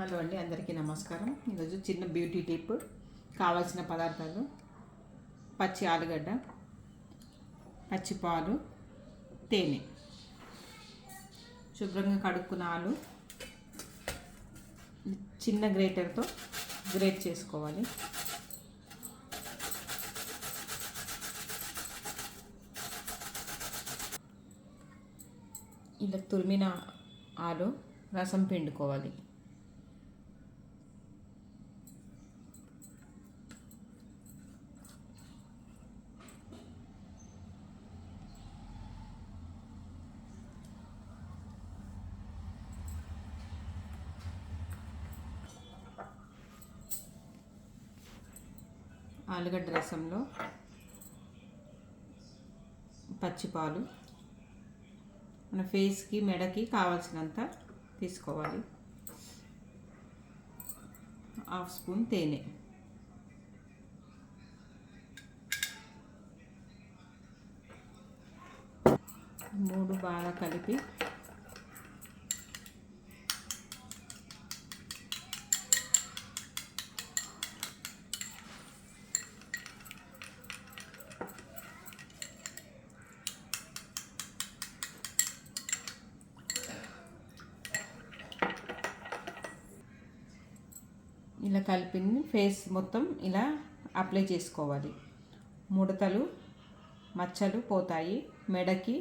Hello అండి, అందరికీ నమస్కారం. ఈరోజు చిన్న బ్యూటీ టిప్. కావాల్సిన పదార్థాలు: పచ్చి ఆలుగడ్డ, పచ్చి పాలు, తేనె. శుభ్రంగా కడుక్కున్న ఆలు చిన్న గ్రేటర్తో గ్రేట్ చేసుకోవాలి. ఇలా తురిమిన ఆలు రసం పిండుకోవాలి. ఆలుగడ్డ రసంలో పచ్చిపాలు మన ఫేస్కి మెడకి కావాల్సినంత తీసుకోవాలి. హాఫ్ స్పూన్ తేనె, మూడు బాగా కలిపి ఇలా కలిపింది ఫేస్ మొత్తం ఇలా అప్లై చేసుకోవాలి. ముడతలు మచ్చలు పోతాయి. మెడకి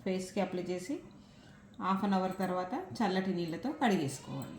ఫేస్కి అప్లై చేసి హాఫ్ అన్ అవర్ తర్వాత చల్లటి నీళ్ళతో కడిగేసుకోవాలి.